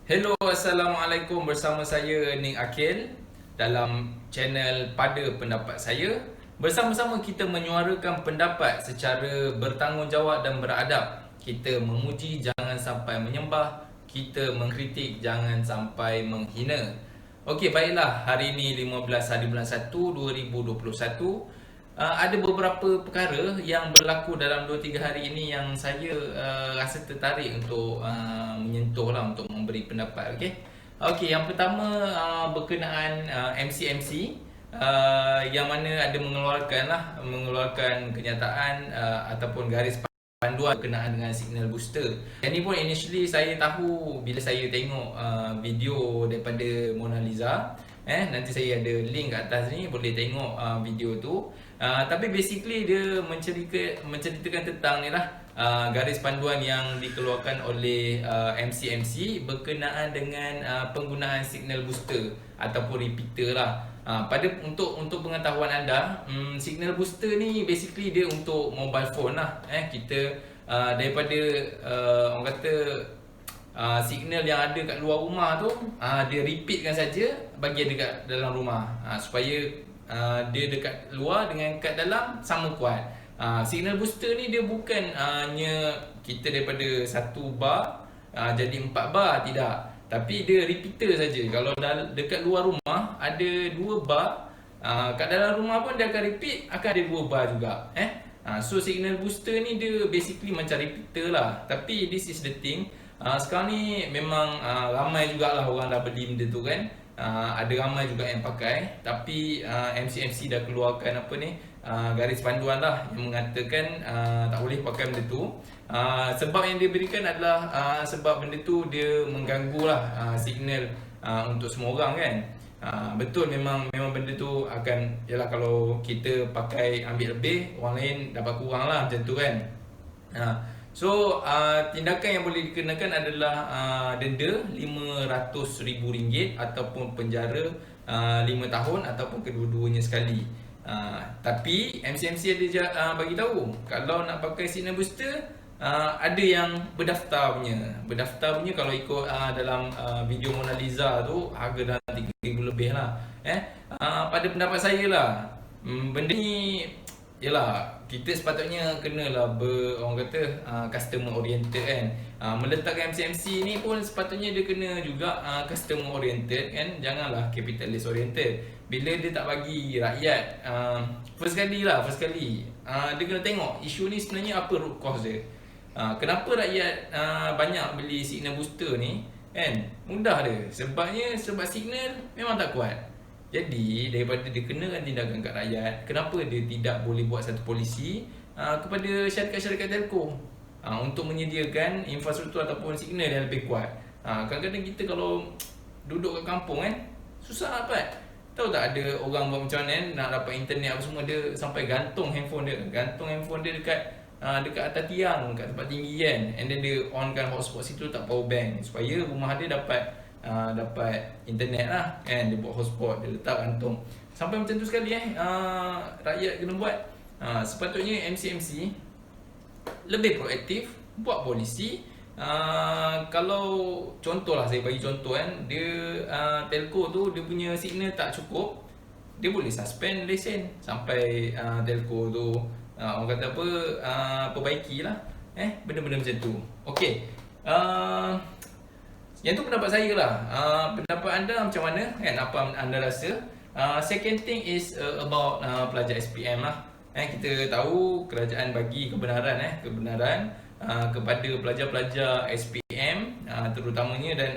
Hello, Assalamualaikum, bersama saya Ning Akil dalam channel Pada Pendapat Saya. Bersama-sama kita menyuarakan pendapat secara bertanggungjawab dan beradab. Kita memuji, jangan sampai menyembah. Kita mengkritik, jangan sampai menghina. Okey, baiklah, hari ini 15 hari bulan 1 2021. Ada beberapa perkara yang berlaku dalam 2-3 hari ini yang saya rasa tertarik untuk menyentuh lah, untuk memberi pendapat. Okey. Okey, yang pertama berkenaan MC yang mana ada mengeluarkan kenyataan ataupun garis panduan berkenaan dengan signal booster. Yang ni pun initially saya tahu bila saya tengok video daripada Mona Lisa. Nanti saya ada link kat atas ni, boleh tengok video tu. Tapi basically dia menceritakan tentang ni lah, garis panduan yang dikeluarkan oleh MC berkenaan dengan penggunaan signal booster ataupun repeater lah. Untuk pengetahuan anda, signal booster ni basically dia untuk mobile phone lah. Kita daripada orang kata signal yang ada kat luar rumah tu, dia repeatkan saja bagi dekat dalam rumah, supaya dia dekat luar dengan kat dalam sama kuat. Signal booster ni dia bukan hanya kita daripada 1 bar jadi 4 bar, tidak. Tapi dia repeater saja. Kalau dekat luar rumah ada 2 bar, kat dalam rumah pun dia akan repeat, akan ada 2 bar juga. So signal booster ni dia basically macam repeater lah. Tapi this is the thing, sekarang ni memang ramai jugalah orang dah beli benda tu kan. Ada ramai juga yang pakai. Tapi MC dah keluarkan apa ni, garis panduan lah yang mengatakan tak boleh pakai benda tu. Sebab yang dia berikan adalah sebab benda tu dia mengganggu lah signal untuk semua orang kan. Betul, memang benda tu akan, yalah, kalau kita pakai ambil lebih, orang lain dapat kurang lah, macam tu kan. So tindakan yang boleh dikenakan adalah denda RM500,000 ataupun penjara 5 tahun ataupun kedua-duanya sekali. Tapi MC ada bagi tahu, kalau nak pakai signal booster, ada yang berdaftar punya kalau ikut dalam video Mona Lisa tu, harga dah 3,000 lebih lah. Pada pendapat saya lah, benda ni, yelah, kita sepatutnya kenalah orang kata customer oriented kan. Meletakkan MC ni pun sepatutnya dia kena juga customer oriented kan. Janganlah capitalist oriented. Bila dia tak bagi rakyat, first kali dia kena tengok isu ni sebenarnya apa root cause dia. Kenapa rakyat banyak beli signal booster ni kan? Mudah dia, sebab signal memang tak kuat. Jadi daripada dia kenakan tindakan kat rakyat, kenapa dia tidak boleh buat satu polisi kepada syarikat-syarikat telco untuk menyediakan infrastruktur ataupun signal yang lebih kuat. Kadang-kadang kita kalau duduk kat kampung kan, susah dapat. Tahu tak, ada orang buat macam mana nak dapat internet apa semua, dia sampai gantung handphone dia dekat atas tiang, kat tempat tinggi kan. And then dia onkan hotspot situ, tak power bank, supaya rumah dia dapat internet lah kan. Dia buat hotspot, dia letak gantung. Sampai macam tu sekali rakyat kena buat. Sepatutnya MC lebih proaktif, buat polisi. Kalau contohlah, saya bagi contoh kan, dia telco tu dia punya signal tak cukup, dia boleh suspend lesen sampai telco tu orang kata apa, perbaikilah benda-benda macam tu. Okey. Yang tu pendapat saya lah. Pendapat anda macam mana kan? Apa anda rasa? Second thing is about pelajar SPM lah. Kita tahu kerajaan bagi kebenaran kepada pelajar-pelajar SPM terutamanya, dan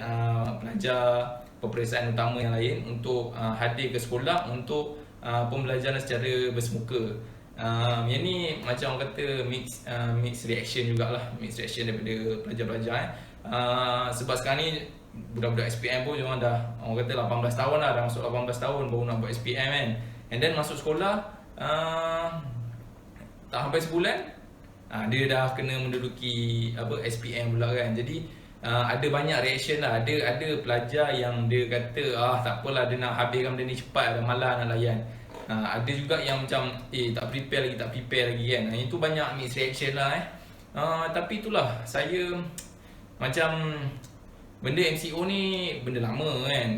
pelajar peperiksaan utama yang lain untuk hadir ke sekolah untuk pembelajaran secara bersemuka. Yang ni macam orang kata mixed reaction jugalah, mixed reaction daripada pelajar-pelajar. Sebab sekarang ni budak-budak SPM pun orang dah, orang kata 18 tahun lah, dah masuk 18 tahun baru nak buat SPM kan. And then masuk sekolah tak sampai sebulan dia dah kena menduduki SPM pula kan. Jadi ada banyak reaction lah. Ada pelajar yang dia kata tak apalah, dia nak habiskan benda ni cepat, dah malas nak layan. Ada juga yang macam tak prepare lagi kan. Itu banyak mixed reaction lah. Tapi itulah, saya macam benda MCO ni benda lama kan,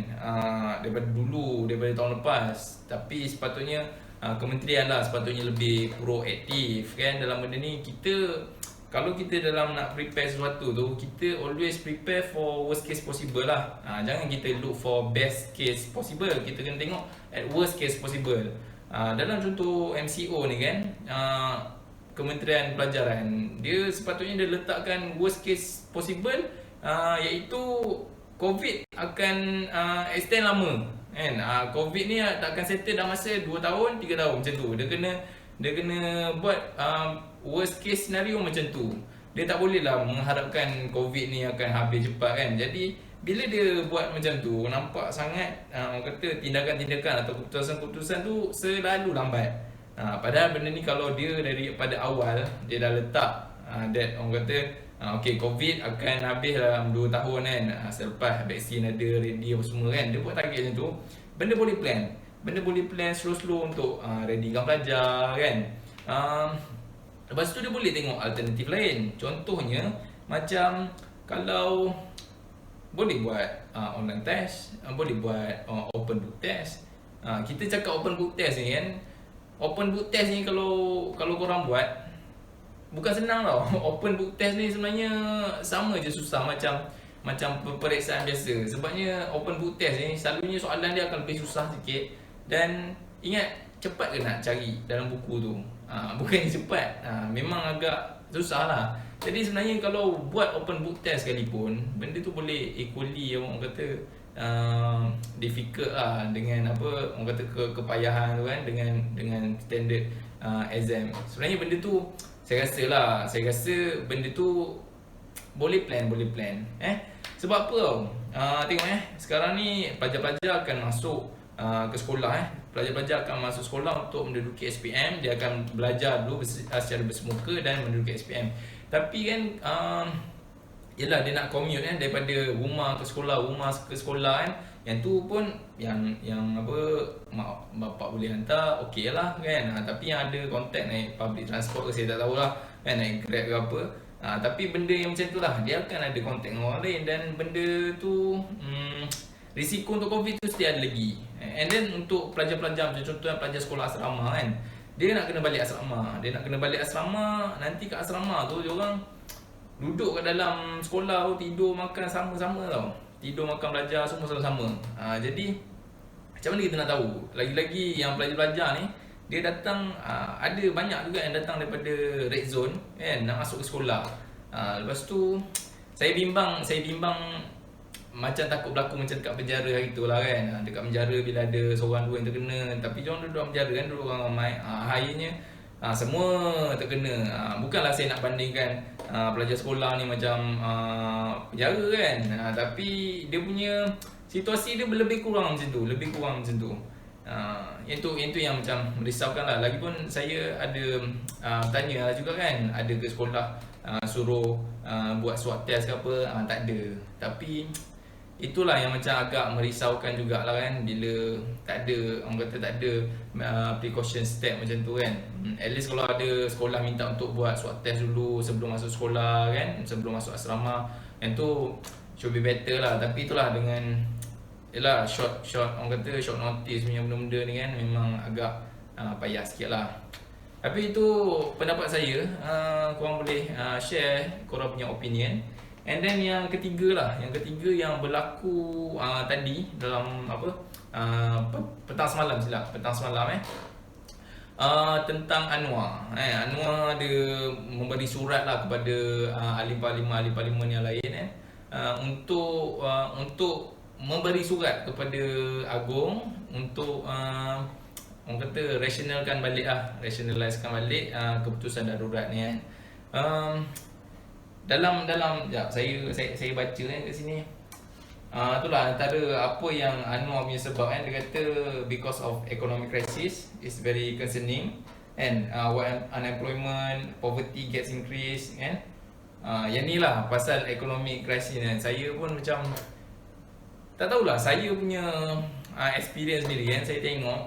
daripada dulu, daripada tahun lepas. Tapi sepatutnya kementerian lah sepatutnya lebih proaktif kan dalam benda ni. Kalau kita dalam nak prepare sesuatu tu, kita always prepare for worst case possible lah. Jangan kita look for best case possible, kita kena tengok at worst case possible. Dalam contoh MCO ni kan, Kementerian Pelajaran, dia sepatutnya dia letakkan worst case possible, iaitu COVID akan extend lama kan. COVID ni takkan settle dalam masa 2 tahun, 3 tahun macam tu. Dia kena buat worst case scenario macam tu. Dia tak boleh lah mengharapkan COVID ni akan habis cepat kan. Jadi bila dia buat macam tu, nampak sangat orang kata tindakan-tindakan atau keputusan-keputusan tu selalu lambat. Padahal benda ni kalau dia daripada awal dia dah letak that orang kata okay, COVID akan habis dalam 2 tahun kan, selepas vaksin ada, ready apa semua kan. Dia buat target macam tu, benda boleh plan slow-slow untuk readykan pelajar kan. Lepas tu dia boleh tengok alternatif lain. Contohnya macam kalau boleh buat online test, boleh buat open book test. Kita cakap open book test ni kan, open book test ni kalau korang buat bukan senang tau. Open book test ni sebenarnya sama je susah macam peperiksaan biasa. Sebabnya open book test ni selalunya soalan dia akan lebih susah sikit. Dan ingat, cepat ke nak cari dalam buku tu? Bukannya cepat, memang agak susah lah. Jadi sebenarnya kalau buat open book test sekalipun, benda tu boleh equally orang kata difficult lah dengan apa orang kata kepayahan tu kan, dengan standard exam. Sebenarnya benda tu saya rasa benda tu boleh plan. Sebab apa tau? Tengok sekarang ni pelajar-pelajar akan masuk ke sekolah. Pelajar-pelajar akan masuk sekolah untuk menduduki SPM. Dia akan belajar dulu secara bersemuka dan menduduki SPM. Tapi kan yelah, dia nak commute kan, daripada rumah ke sekolah kan. Yang tu pun yang apa mak bapak boleh hantar, okey lah kan. Tapi yang ada kontak naik public transport ke saya tak tahulah kan, naik Grab ke apa. Tapi benda yang macam tu lah, dia akan ada kontak dengan orang lain. Dan benda tu risiko untuk COVID tu mesti ada lagi. And then untuk pelajar-pelajar macam contohnya pelajar sekolah asrama kan, dia nak kena balik asrama. Nanti kat asrama tu dia orang duduk kat dalam sekolah tu, tidur makan sama-sama tau. Tidur makan belajar semua sama-sama. Jadi macam mana kita nak tahu? Lagi-lagi yang pelajar-pelajar ni dia datang, ada banyak juga yang datang daripada red zone kan, nak masuk ke sekolah. Lepas tu saya bimbang macam takut berlaku macam dekat penjara hari tu lah kan. Dekat penjara bila ada seorang dua yang terkena, tapi diorang duduk dalam penjara kan, duduk orang ramai. Akhirnya semua terkena. Bukanlah saya nak bandingkan pelajar sekolah ni macam penjara kan, tapi dia punya situasi dia lebih kurang macam tu. Itu yang macam merisaukan lah. Lagipun saya ada tanya juga kan, ada ke sekolah suruh buat swab test ke apa, tak ada. Tapi itulah yang macam agak merisaukan jugalah kan, bila tak ada, orang kata tak ada precaution step macam tu kan. At least kalau ada sekolah minta untuk buat swab test dulu sebelum masuk sekolah kan, sebelum masuk asrama, yang tu should be better lah. Tapi itulah dengan yelah short orang kata short notice punya benda-benda ni kan, memang agak payah sikit lah. Tapi itu pendapat saya, korang boleh share korang punya opinion. And then yang ketiga yang berlaku tadi dalam apa petang semalam tentang Anwar. Anwar dia memberi surat lah kepada ahli parlimen yang lain untuk memberi surat kepada Agong untuk orang kata rationalizekan balik keputusan darurat ni kan. Dalam sekejap, saya baca kat sini. Itulah antara apa yang Anwar punya sebab kan. Dia kata because of economic crisis is very concerning and what unemployment, poverty gets increased kan. Yang ni lah pasal economic crisis kan. Saya pun macam tak tahulah, saya punya experience sendiri kan. Saya tengok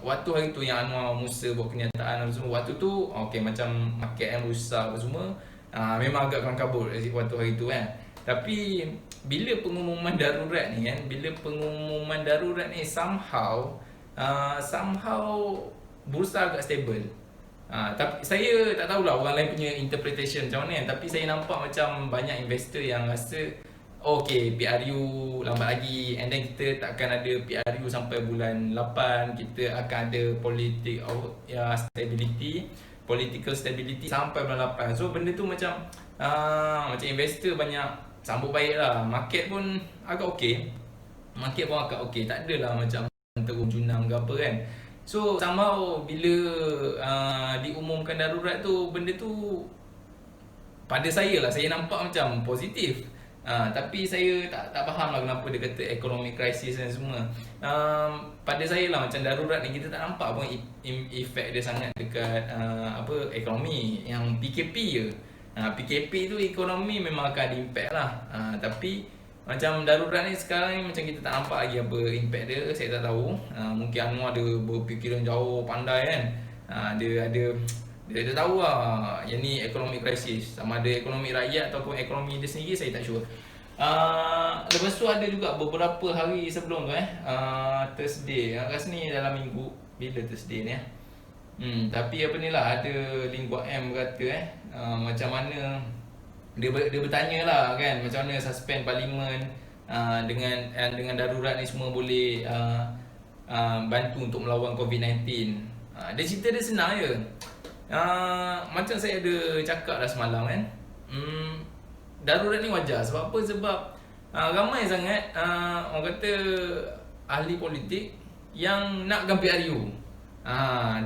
waktu hari tu yang Anwar Musa buat kenyataan semua, waktu tu okay, macam market yang rusak apa semua, memang agak kelam kabut waktu hari tu kan. Tapi bila pengumuman darurat ni kan, bila pengumuman darurat ni somehow bursa agak stable. Tapi saya tak tahulah orang lain punya interpretation macam mana kan, tapi saya nampak macam banyak investor yang rasa okay, PRU lambat lagi, and then kita takkan ada PRU sampai bulan 8, kita akan ada political stability sampai bulan 8. So benda tu macam investor banyak sambut baik lah. Market pun agak okey, tak adalah macam teruk junang ke apa kan. So somehow bila diumumkan darurat tu, benda tu pada saya lah, saya nampak macam positif. Tapi saya tak faham lah kenapa dia kata economic crisis dan semua. Pada saya lah macam darurat ni kita tak nampak pun efek dia sangat dekat ekonomi. Yang PKP je. PKP tu ekonomi memang akan ada impact lah. Tapi macam darurat ni sekarang ni macam kita tak nampak lagi apa impact dia. Saya tak tahu. Mungkin Anwar ada berfikiran jauh, pandai kan. Dia tahu lah yang ni economic crisis. Sama ada ekonomi rakyat ataupun ekonomi dia sendiri, saya tak sure. Lepas tu ada juga beberapa hari sebelum tu Thursday kat sini dalam minggu. Bila Thursday ni tapi apa ni lah, ada Lingkuat M kata macam mana dia bertanya lah kan, macam mana suspend parlimen dengan darurat ni semua boleh bantu untuk melawan COVID-19. Dia cerita dia senang je. Macam saya ada cakap dah semalam kan, darurat ni wajar. Sebab apa? Sebab ramai sangat orang kata ahli politik yang nakkan PRU.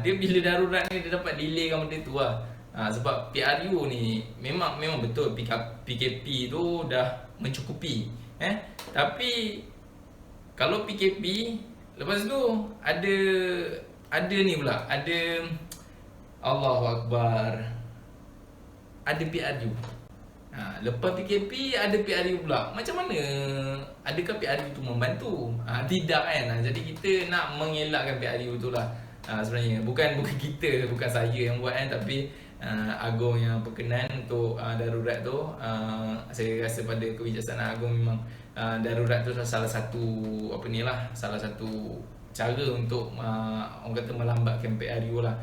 Dia bila darurat ni dia dapat delaykan benda tu lah. Sebab PRU ni memang betul PKP tu dah mencukupi. Tapi kalau PKP lepas tu ada ni pula, ada Allahu Akbar, ada PRU. Lepas PKP ada PRU pula. Macam mana? Adakah PRU tu membantu? Tidak kan? Jadi kita nak mengelakkan PRU tu lah. Sebenarnya bukan kita, bukan saya yang buat kan, tapi Agong yang berkenan untuk darurat tu. Saya rasa pada kebijaksanaan Agong memang darurat tu salah satu salah satu cara untuk orang kata melambatkan PRU lah.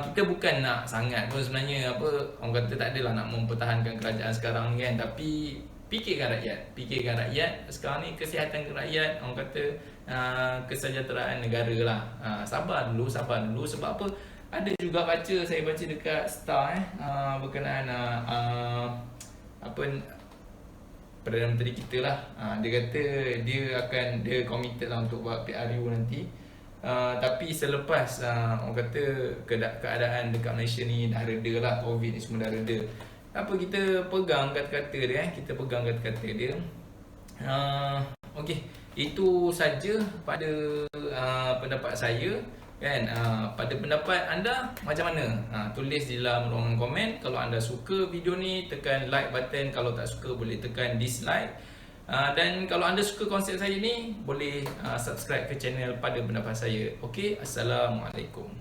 Kita bukan nak sangat pun sebenarnya orang kata tak adalah nak mempertahankan kerajaan sekarang ni kan, tapi fikirkan rakyat sekarang ni, kesihatan rakyat, orang kata kesejahteraan negara lah. Sabar dulu sebab apa, ada juga saya baca dekat Star berkenaan Perdana Menteri kita lah, dia kata dia committed lah untuk buat PRU nanti. Tapi selepas orang kata keadaan dekat Malaysia ni dah reda lah, COVID ni semua dah reda, kita pegang kata-kata dia. Okey, itu saja pada pendapat saya kan. Pada pendapat anda macam mana? Tulis di dalam ruangan komen. Kalau anda suka video ni, tekan like button. Kalau tak suka boleh tekan dislike. Dan kalau anda suka konsep saya ni, boleh subscribe ke channel Pada Pendapat Saya. Okey, Assalamualaikum.